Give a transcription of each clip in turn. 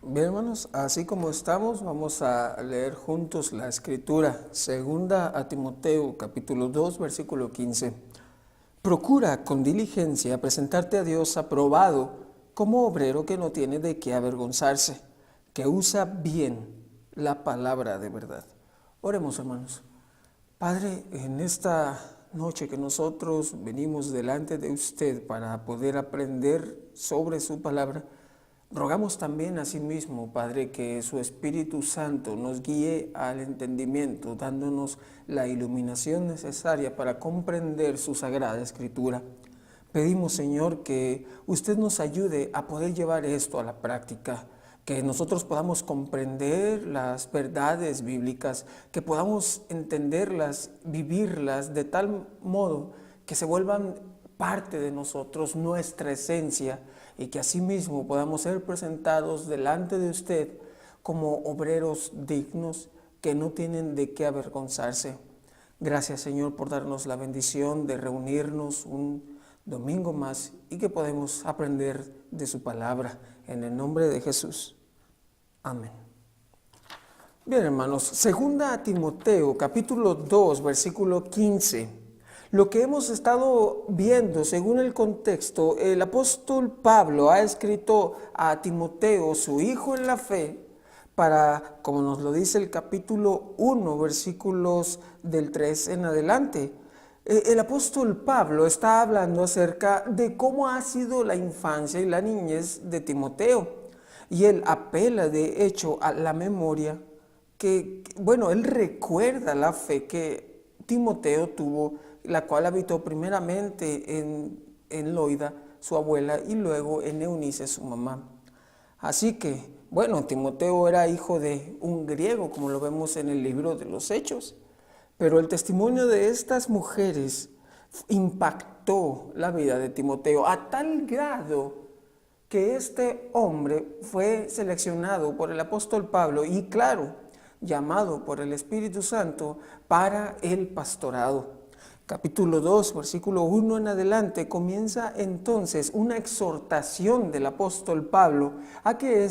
Bien, hermanos, así como estamos, vamos a leer juntos la escritura, segunda a Timoteo, capítulo 2, versículo 15. Procura con diligencia presentarte a Dios aprobado como obrero que no tiene de qué avergonzarse, que usa bien la palabra de verdad. Oremos, hermanos. Padre, en esta noche que nosotros venimos delante de usted para poder aprender sobre su palabra, rogamos también a sí mismo, Padre, que su Espíritu Santo nos guíe al entendimiento, dándonos la iluminación necesaria para comprender su Sagrada Escritura. Pedimos, Señor, que usted nos ayude a poder llevar esto a la práctica, que nosotros podamos comprender las verdades bíblicas, que podamos entenderlas, vivirlas de tal modo que se vuelvan parte de nosotros, nuestra esencia, y que asimismo podamos ser presentados delante de usted como obreros dignos que no tienen de qué avergonzarse. Gracias, Señor, por darnos la bendición de reunirnos un domingo más y que podemos aprender de su palabra. En el nombre de Jesús. Amén. Bien, hermanos, segunda a Timoteo, capítulo 2, versículo 15. Lo que hemos estado viendo, según el contexto, el apóstol Pablo ha escrito a Timoteo, su hijo en la fe, para, como nos lo dice el capítulo 1, versículos del 3 en adelante. El apóstol Pablo está hablando acerca de cómo ha sido la infancia y la niñez de Timoteo. Y él apela, de hecho, a la memoria él recuerda la fe que Timoteo tuvo, la cual habitó primeramente en Loida, su abuela, y luego en Eunice, su mamá. Así que, Timoteo era hijo de un griego, como lo vemos en el libro de los Hechos. Pero el testimonio de estas mujeres impactó la vida de Timoteo a tal grado que este hombre fue seleccionado por el apóstol Pablo y, claro, llamado por el Espíritu Santo para el pastorado. Capítulo 2, versículo 1 en adelante, comienza entonces una exhortación del apóstol Pablo a que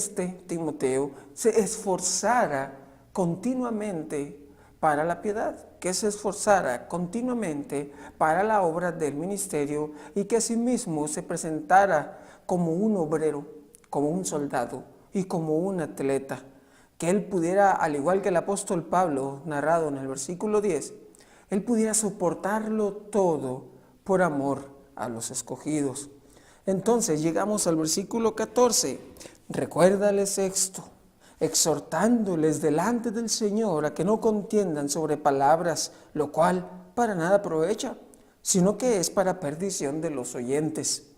Timoteo, se esforzara continuamente para la piedad, que se esforzara continuamente para la obra del ministerio y que asimismo se presentara como un obrero, como un soldado y como un atleta, que él pudiera, al igual que el apóstol Pablo, narrado en el versículo 10, él pudiera soportarlo todo por amor a los escogidos. Entonces llegamos al versículo 14, recuérdales esto, exhortándoles delante del Señor a que no contiendan sobre palabras, lo cual para nada aprovecha, sino que es para perdición de los oyentes.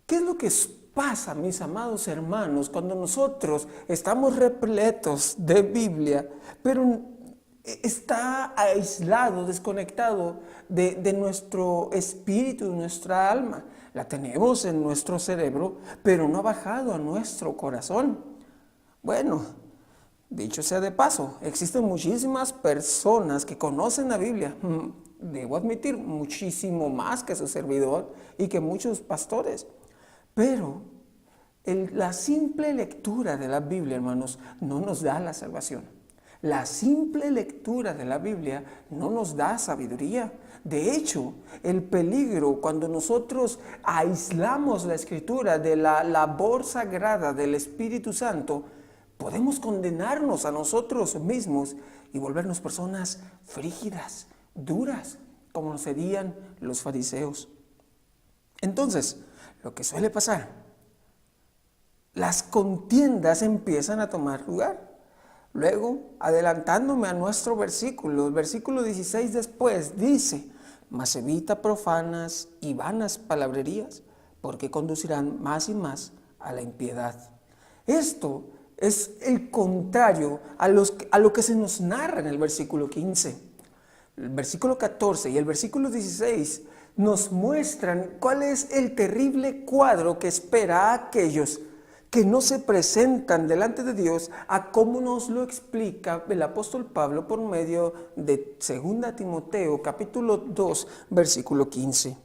¿Qué es lo que pasa, mis amados hermanos, cuando nosotros estamos repletos de Biblia, pero está aislado, desconectado de nuestro espíritu, de nuestra alma? La tenemos en nuestro cerebro, pero no ha bajado a nuestro corazón. Bueno, dicho sea de paso, existen muchísimas personas que conocen la Biblia, debo admitir, muchísimo más que su servidor y que muchos pastores. Pero la simple lectura de la Biblia, hermanos, no nos da la salvación. La simple lectura de la Biblia no nos da sabiduría. De hecho, el peligro cuando nosotros aislamos la Escritura de la labor sagrada del Espíritu Santo, podemos condenarnos a nosotros mismos y volvernos personas frígidas, duras, como serían los fariseos. Entonces, lo que suele pasar, las contiendas empiezan a tomar lugar. Luego, adelantándome a nuestro versículo, el versículo 16 después dice: mas evita profanas y vanas palabrerías, porque conducirán más y más a la impiedad. Esto es el contrario a lo que se nos narra en el versículo 15. El versículo 14 y el versículo 16 nos muestran cuál es el terrible cuadro que espera a aquellos que no se presentan delante de Dios, a cómo nos lo explica el apóstol Pablo por medio de 2 Timoteo, capítulo 2, versículo 15.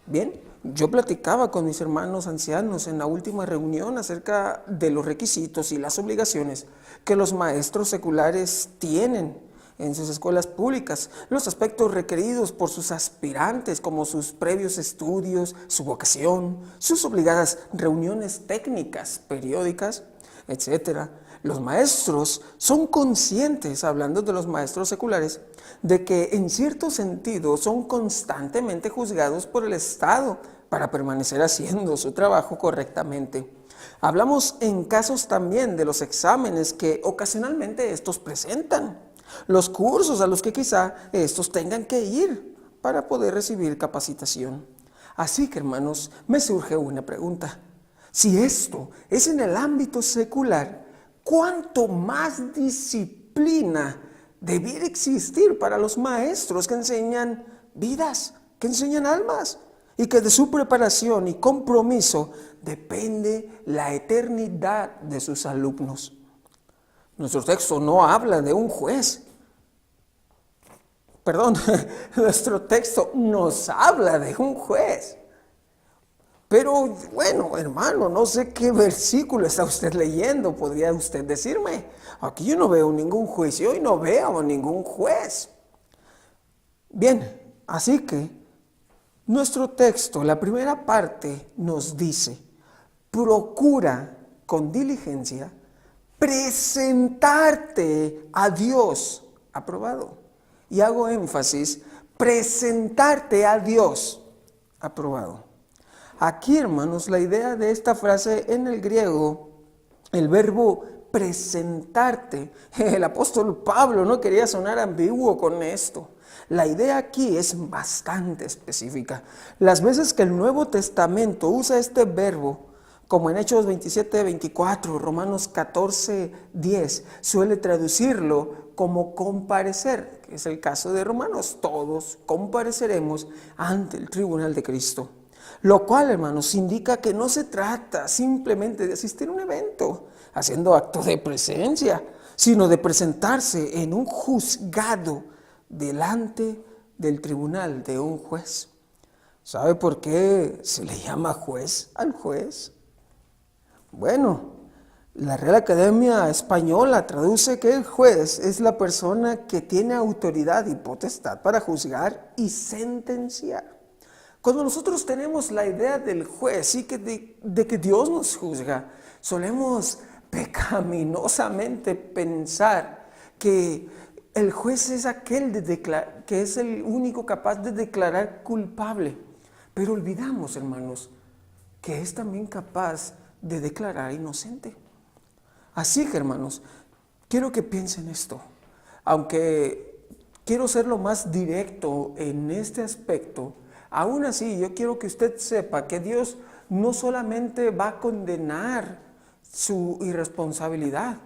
Bien, Yo platicaba con mis hermanos ancianos en la última reunión acerca de los requisitos y las obligaciones que los maestros seculares tienen en sus escuelas públicas, los aspectos requeridos por sus aspirantes como sus previos estudios, su vocación, sus obligadas reuniones técnicas periódicas, etcétera. Los maestros son conscientes, hablando de los maestros seculares, de que en cierto sentido son constantemente juzgados por el Estado para permanecer haciendo su trabajo correctamente. Hablamos en casos también de los exámenes que ocasionalmente estos presentan, los cursos a los que quizá estos tengan que ir para poder recibir capacitación. Así que, hermanos, me surge una pregunta. Si esto es en el ámbito secular, ¿cuánto más disciplina debiera existir para los maestros que enseñan vidas, que enseñan almas, y que de su preparación y compromiso depende la eternidad de sus alumnos? Nuestro texto no habla de un juez. Perdón, nuestro texto nos habla de un juez. Pero bueno, hermano, no sé qué versículo está usted leyendo, podría usted decirme. Aquí yo no veo ningún juicio y no veo ningún juez. Bien, así que nuestro texto, la primera parte nos dice, procura con diligencia presentarte a Dios aprobado. Y hago énfasis, presentarte a Dios aprobado. Aquí, hermanos, la idea de esta frase en el griego, el verbo presentarte, el apóstol Pablo no quería sonar ambiguo con esto. La idea aquí es bastante específica. Las veces que el Nuevo Testamento usa este verbo, como en Hechos 27:24, Romanos 14:10, suele traducirlo como comparecer, que es el caso de Romanos. Todos compareceremos ante el tribunal de Cristo. Lo cual, hermanos, indica que no se trata simplemente de asistir a un evento, haciendo acto de presencia, sino de presentarse en un juzgado delante del tribunal de un juez. ¿Sabe por qué se le llama juez al juez? Bueno, la Real Academia Española traduce que el juez es la persona que tiene autoridad y potestad para juzgar y sentenciar. Cuando nosotros tenemos la idea del juez y de que Dios nos juzga, solemos pecaminosamente pensar que el juez es aquel que es el único capaz de declarar culpable. Pero olvidamos, hermanos, que es también capaz de declarar inocente. Así que, hermanos, quiero que piensen esto. Aunque quiero ser lo más directo en este aspecto, aún así yo quiero que usted sepa que Dios no solamente va a condenar su irresponsabilidad,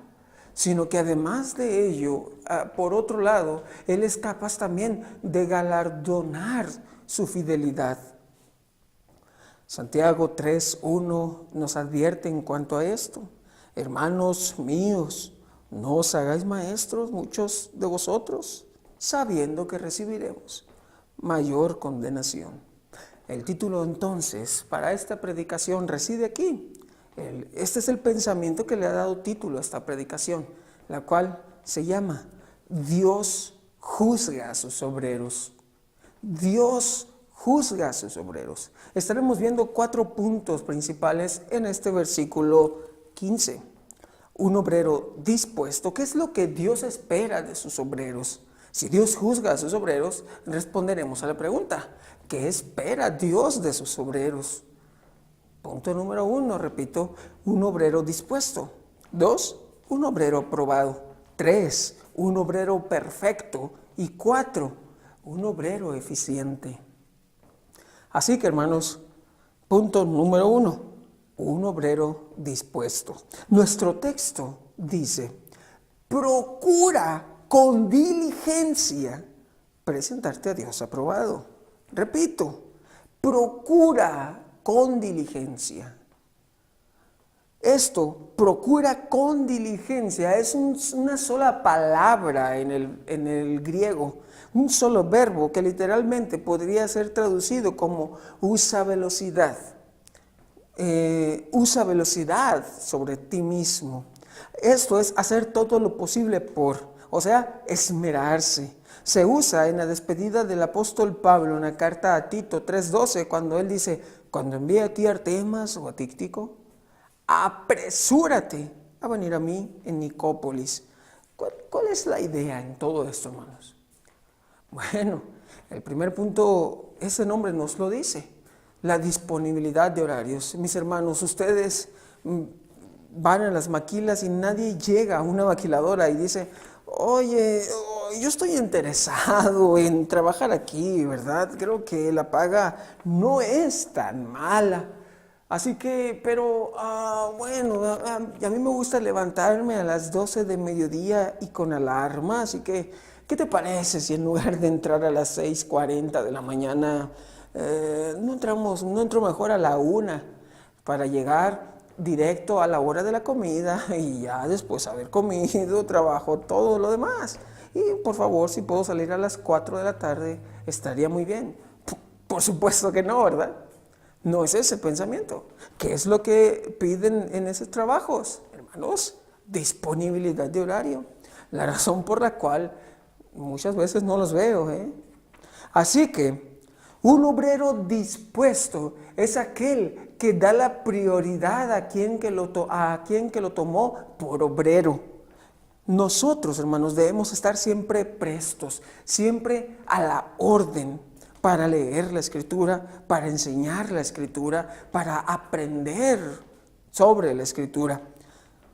sino que además de ello, por otro lado, Él es capaz también de galardonar su fidelidad. Santiago 3:1 nos advierte en cuanto a esto. Hermanos míos, no os hagáis maestros muchos de vosotros, sabiendo que recibiremos mayor condenación. El título entonces para esta predicación reside aquí. Este es el pensamiento que le ha dado título a esta predicación, la cual se llama Dios juzga a sus obreros. Dios juzga a sus obreros. Estaremos viendo 4 puntos principales en este versículo 15. Un obrero dispuesto. ¿Qué es lo que Dios espera de sus obreros? Si Dios juzga a sus obreros, responderemos a la pregunta, ¿qué espera Dios de sus obreros? Punto número 1, repito, un obrero dispuesto. 2, un obrero aprobado. 3, un obrero perfecto. Y 4, un obrero eficiente. Así que, hermanos, punto número 1, un obrero dispuesto. Nuestro texto dice, procura con diligencia presentarte a Dios aprobado. Repito, procura con diligencia. Esto, procura con diligencia, es una sola palabra en el griego, un solo verbo que literalmente podría ser traducido como usa velocidad. Usa velocidad sobre ti mismo. Esto es hacer todo lo posible por, o sea, esmerarse. Se usa en la despedida del apóstol Pablo en la carta a Tito 3:12, cuando él dice, cuando envíe a ti Artemas o a Tíquico, apresúrate a venir a mí en Nicópolis. ¿Cuál es la idea en todo esto, hermanos? Bueno, el primer punto, ese nombre nos lo dice, la disponibilidad de horarios. Mis hermanos, ustedes van a las maquilas y nadie llega a una maquiladora y dice, oye, yo estoy interesado en trabajar aquí, ¿verdad? Creo que la paga no es tan mala. Así que, pero bueno, a mí me gusta levantarme a las 12 de mediodía y con alarma, así que, ¿qué te parece si en lugar de entrar a las 6:40 de la mañana, no entro mejor a la 1 para llegar directo a la hora de la comida y ya después haber comido, trabajo, todo lo demás? Y por favor, si puedo salir a las 4 de la tarde, estaría muy bien. Por supuesto que no, ¿verdad? No es ese pensamiento. ¿Qué es lo que piden en esos trabajos, hermanos? Disponibilidad de horario. La razón por la cual muchas veces no los veo. Así que un obrero dispuesto es aquel que da la prioridad a quien que lo tomó por obrero. Nosotros, hermanos, debemos estar siempre prestos, siempre a la orden, para leer la Escritura, para enseñar la Escritura, para aprender sobre la Escritura.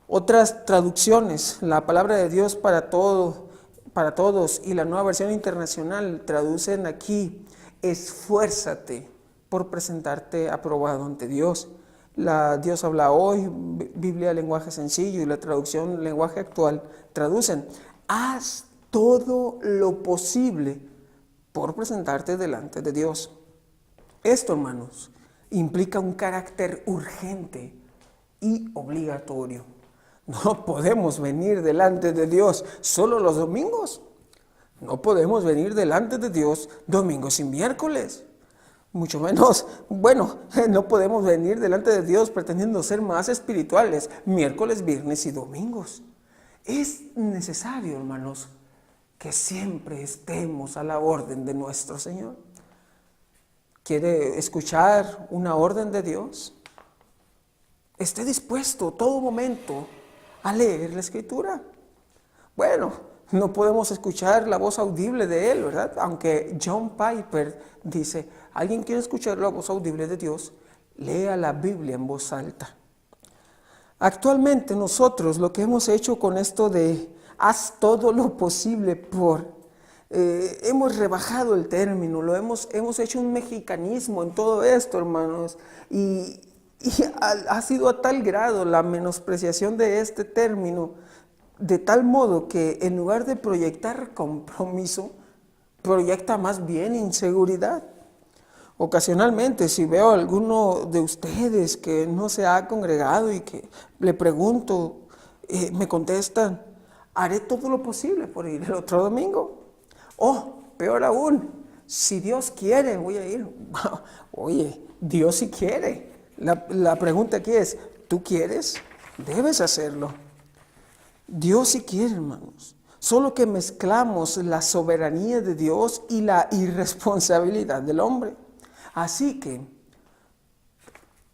Otras traducciones, la palabra de Dios para todos y la Nueva Versión Internacional traducen aquí, esfuérzate por presentarte aprobado ante Dios. La Dios habla hoy, Biblia lenguaje sencillo, y la traducción lenguaje actual traducen, haz todo lo posible por presentarte delante de Dios. Esto, hermanos, implica un carácter urgente y obligatorio. No podemos venir delante de Dios solo los domingos. No podemos venir delante de Dios domingos y miércoles. Mucho menos, no podemos venir delante de Dios pretendiendo ser más espirituales miércoles, viernes y domingos. Es necesario, hermanos, que siempre estemos a la orden de nuestro Señor. ¿Quiere escuchar una orden de Dios? Esté dispuesto todo momento a leer la Escritura. Bueno, no podemos escuchar la voz audible de Él, ¿verdad? Aunque John Piper dice, ¿alguien quiere escuchar la voz audible de Dios? Lea la Biblia en voz alta. Actualmente nosotros lo que hemos hecho con esto de haz todo lo posible por, hemos rebajado el término, hemos hecho un mexicanismo en todo esto, hermanos, y ha sido a tal grado la menospreciación de este término, de tal modo que en lugar de proyectar compromiso, proyecta más bien inseguridad. Ocasionalmente, si veo a alguno de ustedes que no se ha congregado y que le pregunto, me contestan, haré todo lo posible por ir el otro domingo. O, peor aún, si Dios quiere, voy a ir. Oye, Dios sí quiere. La pregunta aquí es, ¿tú quieres? Debes hacerlo. Dios sí quiere, hermanos. Solo que mezclamos la soberanía de Dios y la irresponsabilidad del hombre. Así que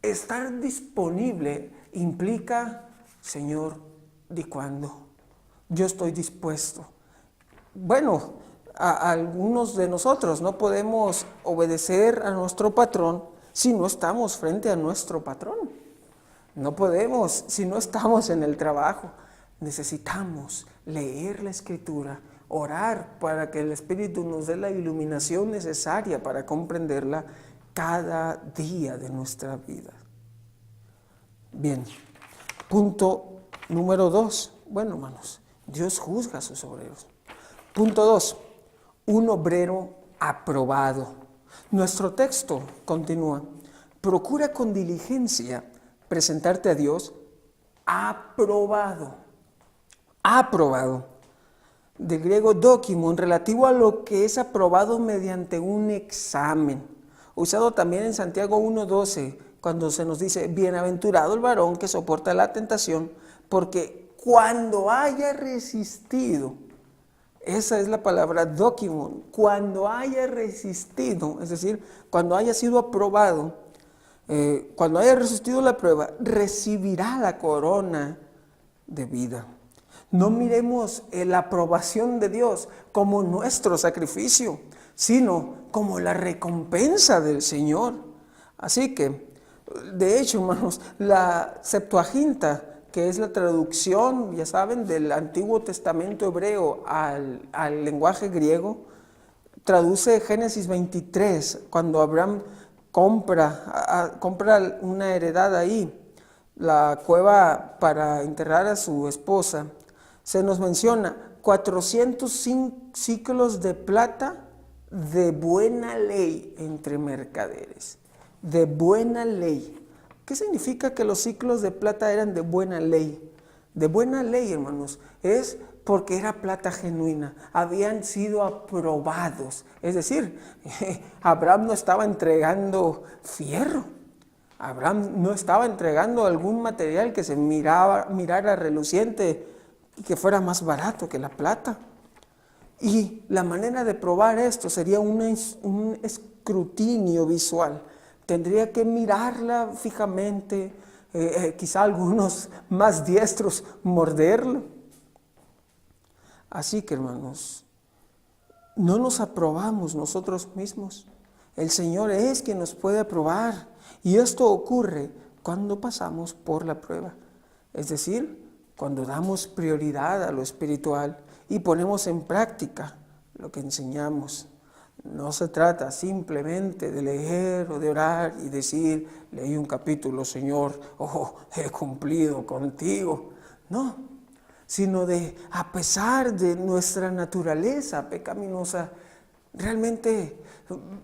estar disponible implica, Señor, ¿de cuándo? Yo estoy dispuesto. Bueno, a algunos de nosotros no podemos obedecer a nuestro patrón si no estamos frente a nuestro patrón. No podemos si no estamos en el trabajo. Necesitamos leer la Escritura, orar para que el Espíritu nos dé la iluminación necesaria para comprenderla cada día de nuestra vida. Bien, punto número 2. Bueno, hermanos, Dios juzga a sus obreros. Punto 2. Un obrero aprobado. Nuestro texto continúa. Procura con diligencia presentarte a Dios aprobado. Aprobado. Del griego dokimon, relativo a lo que es aprobado mediante un examen. Usado también en Santiago 1:12, cuando se nos dice, bienaventurado el varón que soporta la tentación, porque cuando haya resistido, esa es la palabra dokimon, cuando haya resistido, es decir, cuando haya sido aprobado, cuando haya resistido la prueba, recibirá la corona de vida. No miremos la aprobación de Dios como nuestro sacrificio, sino como la recompensa del Señor. Así que, de hecho, hermanos, la Septuaginta, que es la traducción, ya saben, del Antiguo Testamento hebreo al lenguaje griego, traduce Génesis 23, cuando Abraham compra una heredad ahí, la cueva para enterrar a su esposa. Se nos menciona 400 ciclos de plata de buena ley entre mercaderes. De buena ley. ¿Qué significa que los ciclos de plata eran de buena ley? De buena ley, hermanos, es porque era plata genuina, habían sido aprobados. Es decir, Abraham no estaba entregando fierro, Abraham no estaba entregando algún material que se mirara reluciente y que fuera más barato que la plata. Y la manera de probar esto sería un escrutinio visual. Tendría que mirarla fijamente, quizá algunos más diestros morderlo. Así que, hermanos, no nos aprobamos nosotros mismos. El Señor es quien nos puede aprobar. Y esto ocurre cuando pasamos por la prueba. Es decir, cuando damos prioridad a lo espiritual y ponemos en práctica lo que enseñamos. No se trata simplemente de leer o de orar y decir, leí un capítulo, Señor, he cumplido contigo. No, sino de, a pesar de nuestra naturaleza pecaminosa, realmente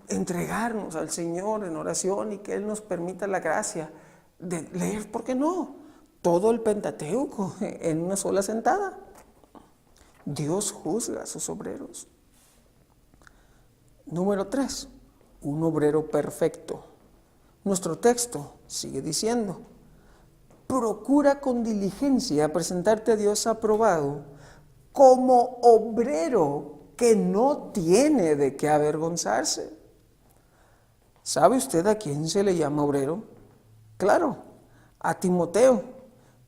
entregarnos al Señor en oración y que Él nos permita la gracia de leer, ¿por qué no?, todo el Pentateuco en una sola sentada. Dios juzga a sus obreros. Número 3, un obrero perfecto. Nuestro texto sigue diciendo, procura con diligencia presentarte a Dios aprobado como obrero que no tiene de qué avergonzarse. ¿Sabe usted a quién se le llama obrero? Claro, a Timoteo,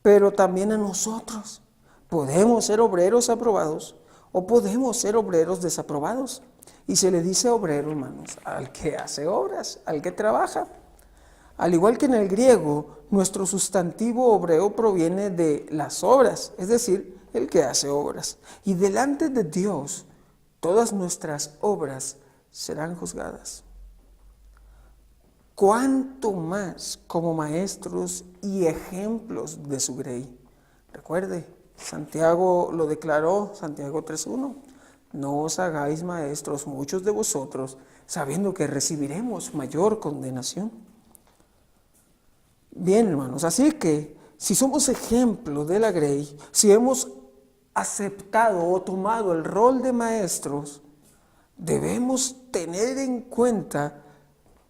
pero también a nosotros. Podemos ser obreros aprobados o podemos ser obreros desaprobados. Y se le dice obrero, hermanos, al que hace obras, al que trabaja. Al igual que en el griego, nuestro sustantivo obrero proviene de las obras, es decir, el que hace obras. Y delante de Dios, todas nuestras obras serán juzgadas. ¿Cuánto más como maestros y ejemplos de su grey? Recuerde, Santiago lo declaró, Santiago 3:1. No os hagáis maestros muchos de vosotros, sabiendo que recibiremos mayor condenación. Bien, hermanos, así que si somos ejemplo de la grey, si hemos aceptado o tomado el rol de maestros, debemos tener en cuenta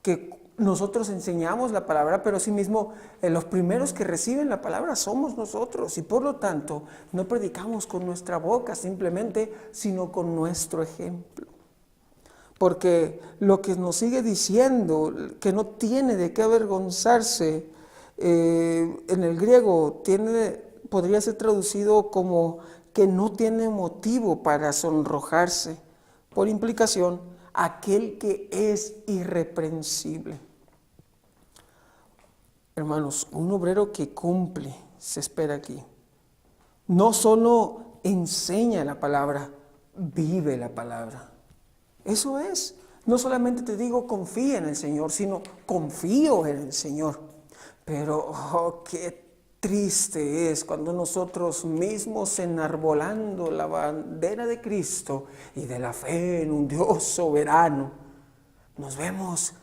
que nosotros enseñamos la palabra, pero asimismo los primeros que reciben la palabra somos nosotros, y por lo tanto no predicamos con nuestra boca simplemente, sino con nuestro ejemplo. Porque lo que nos sigue diciendo, que no tiene de qué avergonzarse, en el griego podría ser traducido como que no tiene motivo para sonrojarse, por implicación, aquel que es irreprensible. Hermanos, un obrero que cumple, se espera aquí. No solo enseña la palabra, vive la palabra. Eso es. No solamente te digo confía en el Señor, sino confío en el Señor. Pero qué triste es cuando nosotros mismos, enarbolando la bandera de Cristo y de la fe en un Dios soberano, nos vemos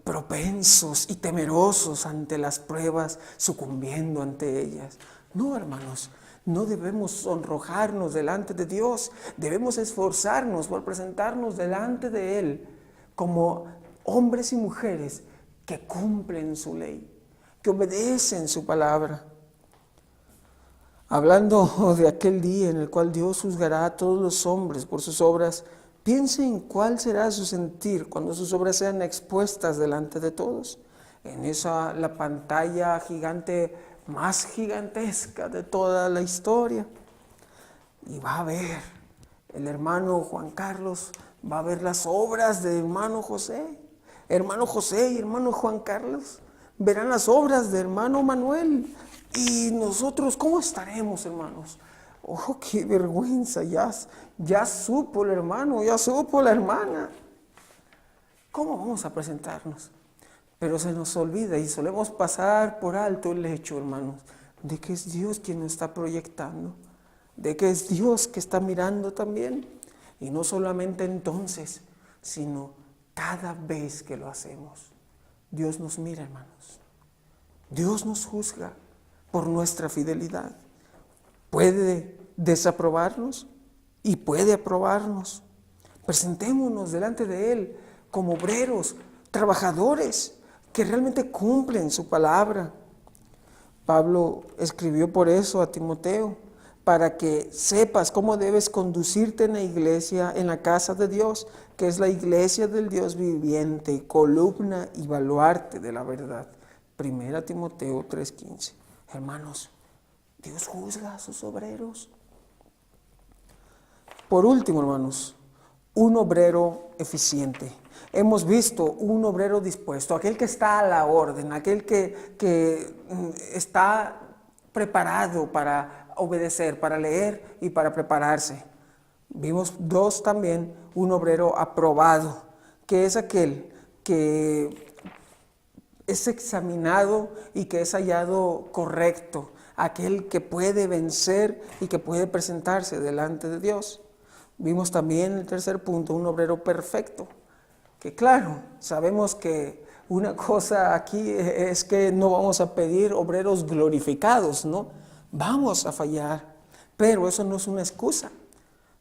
propensos y temerosos ante las pruebas, sucumbiendo ante ellas. No, hermanos, no debemos sonrojarnos delante de Dios, debemos esforzarnos por presentarnos delante de Él como hombres y mujeres que cumplen su ley, que obedecen su palabra. Hablando de aquel día en el cual Dios juzgará a todos los hombres por sus obras, piense en cuál será su sentir cuando sus obras sean expuestas delante de todos. En esa, la pantalla gigante, más gigantesca de toda la historia. Y va a ver, el hermano Juan Carlos va a ver las obras del hermano José. Hermano José y hermano Juan Carlos verán las obras de hermano Manuel. Y nosotros, ¿cómo estaremos, hermanos? Oh, qué vergüenza, ya supo el hermano, ya supo la hermana. ¿Cómo vamos a presentarnos? Pero se nos olvida y solemos pasar por alto el hecho, hermanos, de que es Dios quien nos está proyectando, de que es Dios que está mirando también. Y no solamente entonces, sino cada vez que lo hacemos. Dios nos mira, hermanos. Dios nos juzga por nuestra fidelidad. Puede desaprobarnos y puede aprobarnos. Presentémonos delante de Él como obreros, trabajadores, que realmente cumplen su palabra. Pablo escribió por eso a Timoteo, para que sepas cómo debes conducirte en la iglesia, en la casa de Dios, que es la iglesia del Dios viviente, columna y baluarte de la verdad. 1 Timoteo 3:15. Hermanos, Dios juzga a sus obreros. Por último, hermanos, un obrero eficiente. Hemos visto un obrero dispuesto, aquel que está a la orden, aquel que está preparado para obedecer, para leer y para prepararse. Vimos dos también, un obrero aprobado, que es aquel que es examinado y que es hallado correcto, aquel que puede vencer y que puede presentarse delante de Dios. Vimos también el tercer punto, un obrero perfecto, que claro, sabemos que una cosa aquí es que no vamos a pedir obreros glorificados, ¿no? Vamos a fallar, pero eso no es una excusa.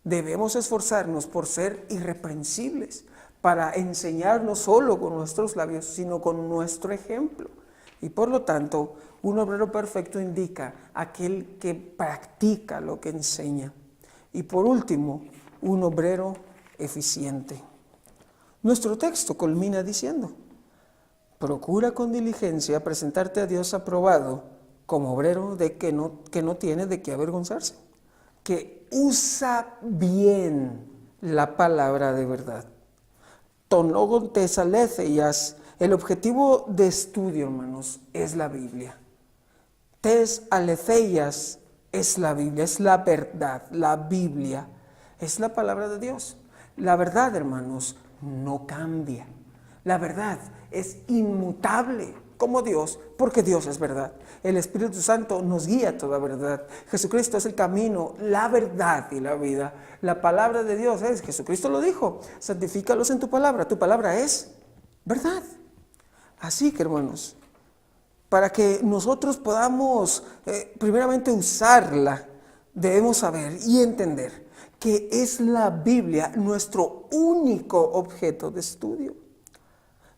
Debemos esforzarnos por ser irreprensibles, para enseñar no solo con nuestros labios, sino con nuestro ejemplo. Y por lo tanto, un obrero perfecto indica aquel que practica lo que enseña. Y por último, un obrero eficiente. Nuestro texto culmina diciendo: procura con diligencia presentarte a Dios aprobado como obrero de que no tiene de qué avergonzarse, que usa bien la palabra de verdad. Tonogon tesaletheias, el objetivo de estudio, hermanos, es la Biblia. Tes aletheias es la Biblia, es la verdad, la Biblia, es la palabra de Dios. La verdad, hermanos, no cambia. La verdad es inmutable como Dios, porque Dios es verdad. El Espíritu Santo nos guía a toda verdad. Jesucristo es el camino, la verdad y la vida. La palabra de Dios es, Jesucristo lo dijo, santifícalos en tu palabra es verdad. Así que, hermanos, para que nosotros podamos primeramente usarla, debemos saber y entender que es la Biblia nuestro único objeto de estudio.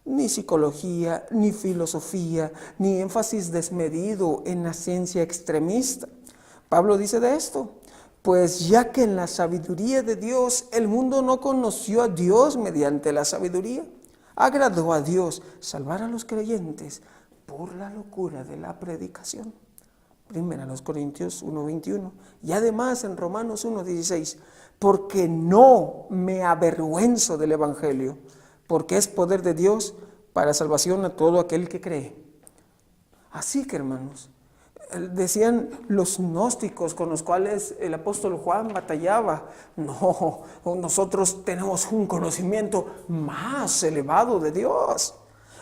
Ni psicología, ni filosofía, ni énfasis desmedido en la ciencia extremista. Pablo dice de esto: pues ya que en la sabiduría de Dios el mundo no conoció a Dios mediante la sabiduría, agradó a Dios salvar a los creyentes por la locura de la predicación. 1 Corintios 1:21. Y además en Romanos 1:16, porque no me avergüenzo del Evangelio, porque es poder de Dios para salvación a todo aquel que cree. Así que, hermanos, decían los gnósticos con los cuales el apóstol Juan batallaba: no, nosotros tenemos un conocimiento más elevado de Dios.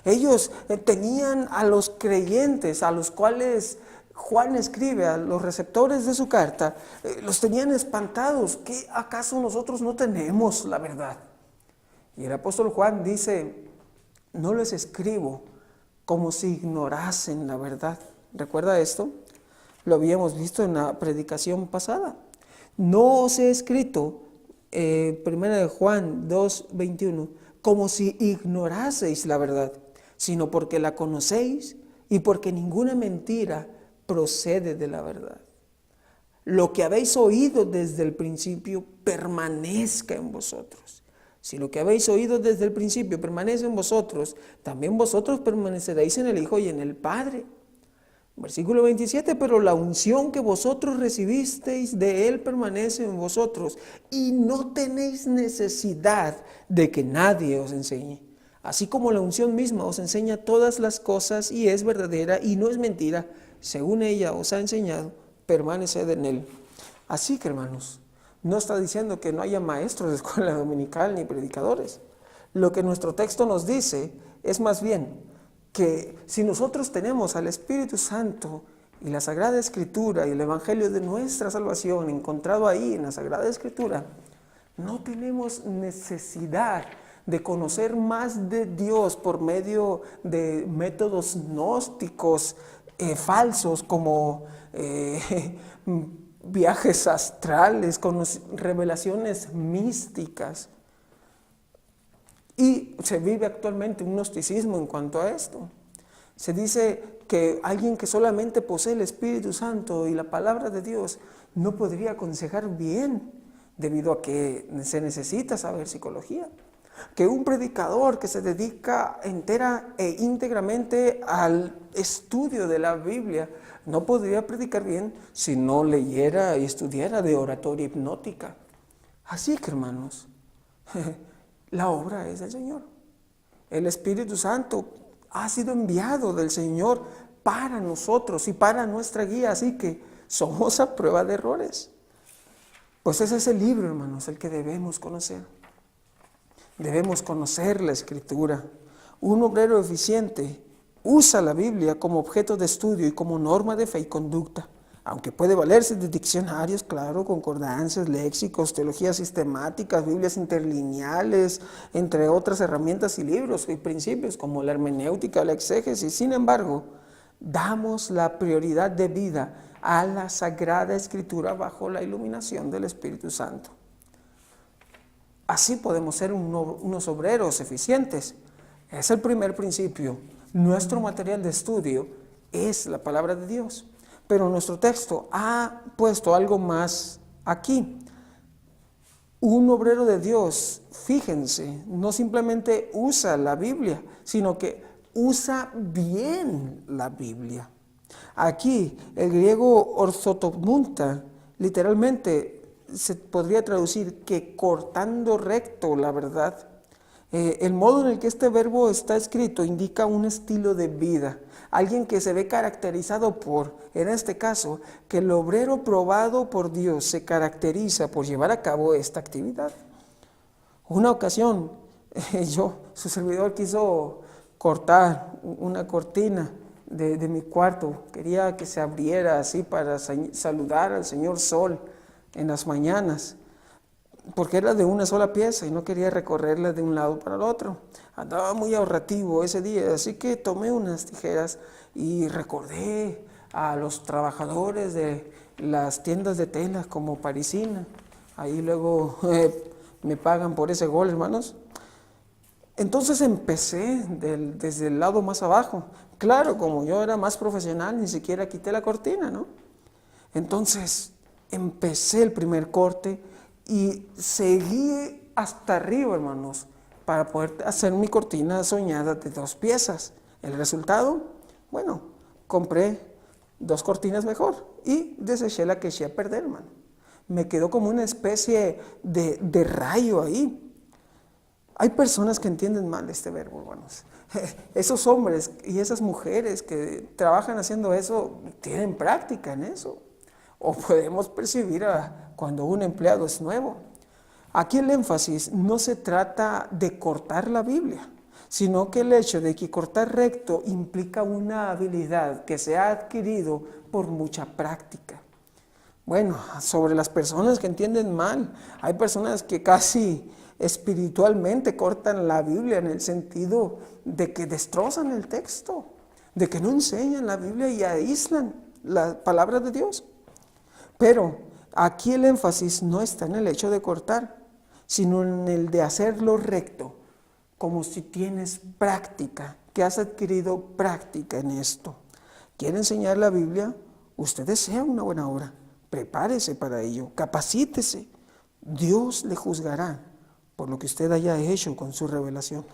Ellos tenían a los creyentes, a los cuales Juan escribe, a los receptores de su carta, los tenían espantados. ¿Qué acaso nosotros no tenemos la verdad? Y el apóstol Juan dice: no les escribo como si ignorasen la verdad. ¿Recuerda esto? Lo habíamos visto en la predicación pasada. No os he escrito, 1 de Juan 2:21, como si ignoraseis la verdad, sino porque la conocéis y porque ninguna mentira procede de la verdad. Lo que habéis oído desde el principio permanezca en vosotros. Si lo que habéis oído desde el principio permanece en vosotros, también vosotros permaneceréis en el Hijo y en el Padre. Versículo 27, pero la unción que vosotros recibisteis de Él permanece en vosotros y no tenéis necesidad de que nadie os enseñe. Así como la unción misma os enseña todas las cosas y es verdadera y no es mentira, según ella os ha enseñado, permaneced en Él. Así que, hermanos, no está diciendo que no haya maestros de escuela dominical ni predicadores. Lo que nuestro texto nos dice es más bien que si nosotros tenemos al Espíritu Santo y la Sagrada Escritura y el Evangelio de nuestra salvación encontrado ahí en la Sagrada Escritura, no tenemos necesidad de conocer más de Dios por medio de métodos gnósticos falsos como viajes astrales, con revelaciones místicas. Y se vive actualmente un gnosticismo en cuanto a esto. Se dice que alguien que solamente posee el Espíritu Santo y la palabra de Dios no podría aconsejar bien, debido a que se necesita saber psicología. Que un predicador que se dedica entera e íntegramente al estudio de la Biblia no podría predicar bien si no leyera y estudiara de oratoria hipnótica. Así que, hermanos, la obra es del Señor. El Espíritu Santo ha sido enviado del Señor para nosotros y para nuestra guía, así que somos a prueba de errores. Pues ese es el libro, hermanos, el que debemos conocer. Debemos conocer la Escritura. Un obrero eficiente usa la Biblia como objeto de estudio y como norma de fe y conducta. Aunque puede valerse de diccionarios, claro, concordancias, léxicos, teologías sistemáticas, Biblias interlineales, entre otras herramientas y libros y principios como la hermenéutica, la exégesis. Sin embargo, damos la prioridad de vida a la Sagrada Escritura bajo la iluminación del Espíritu Santo. Así podemos ser unos obreros eficientes. Es el primer principio. Nuestro material de estudio es la palabra de Dios. Pero nuestro texto ha puesto algo más aquí. Un obrero de Dios, fíjense, no simplemente usa la Biblia, sino que usa bien la Biblia. Aquí, el griego orthotomnta, literalmente se podría traducir que cortando recto la verdad. El modo en el que este verbo está escrito indica un estilo de vida. Alguien que se ve caracterizado por, en este caso, que el obrero probado por Dios se caracteriza por llevar a cabo esta actividad. Una ocasión, su servidor quiso cortar una cortina de mi cuarto. Quería que se abriera así para saludar al Señor Sol en las mañanas, porque era de una sola pieza y no quería recorrerla de un lado para el otro. Andaba muy ahorrativo ese día, así que tomé unas tijeras y recordé a los trabajadores de las tiendas de telas como Parisina. Ahí luego me pagan por ese gol, hermanos. Entonces empecé desde el lado más abajo. Claro, como yo era más profesional, ni siquiera quité la cortina, ¿no? Entonces empecé el primer corte y seguí hasta arriba, hermanos, para poder hacer mi cortina soñada de 2 piezas. El resultado, bueno, compré 2 cortinas mejor y deseché la que eché a perder, hermano. Me quedó como una especie de rayo ahí. Hay personas que entienden mal este verbo, hermanos. Esos hombres y esas mujeres que trabajan haciendo eso, tienen práctica en eso. O podemos percibir cuando un empleado es nuevo. Aquí el énfasis no se trata de cortar la Biblia, sino que el hecho de que cortar recto implica una habilidad que se ha adquirido por mucha práctica. Bueno, sobre las personas que entienden mal, hay personas que casi espiritualmente cortan la Biblia en el sentido de que destrozan el texto, de que no enseñan la Biblia y aíslan la palabra de Dios. Pero aquí el énfasis no está en el hecho de cortar, sino en el de hacerlo recto, como si tienes práctica, que has adquirido práctica en esto. ¿Quiere enseñar la Biblia? Usted desea una buena obra. Prepárese para ello, capacítese. Dios le juzgará por lo que usted haya hecho con su revelación.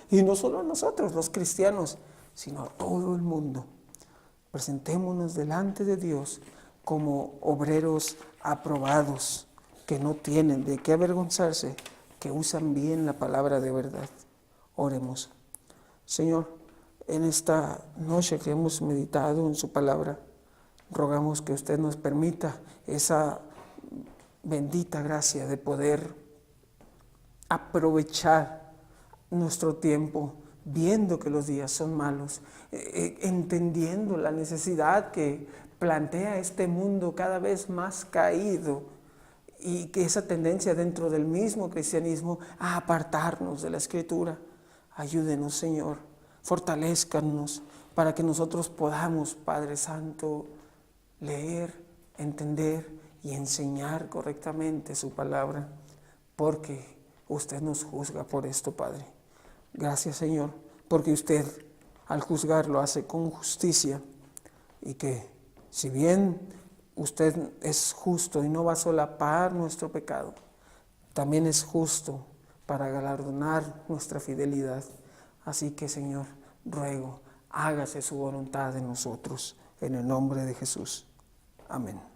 Y no solo a nosotros, los cristianos, sino a todo el mundo. Presentémonos delante de Dios como obreros aprobados, que no tienen de qué avergonzarse, que usan bien la palabra de verdad. Oremos. Señor, en esta noche que hemos meditado en su palabra, rogamos que usted nos permita esa bendita gracia de poder aprovechar nuestro tiempo viendo que los días son malos, entendiendo la necesidad que plantea este mundo cada vez más caído y que esa tendencia dentro del mismo cristianismo a apartarnos de la Escritura. Ayúdenos, Señor, fortalézcanos para que nosotros podamos, Padre Santo, leer, entender y enseñar correctamente su palabra, porque usted nos juzga por esto, Padre. Gracias, Señor, porque usted al juzgar lo hace con justicia y que si bien usted es justo y no va a solapar nuestro pecado, también es justo para galardonar nuestra fidelidad. Así que, Señor, ruego, hágase su voluntad en nosotros, en el nombre de Jesús. Amén.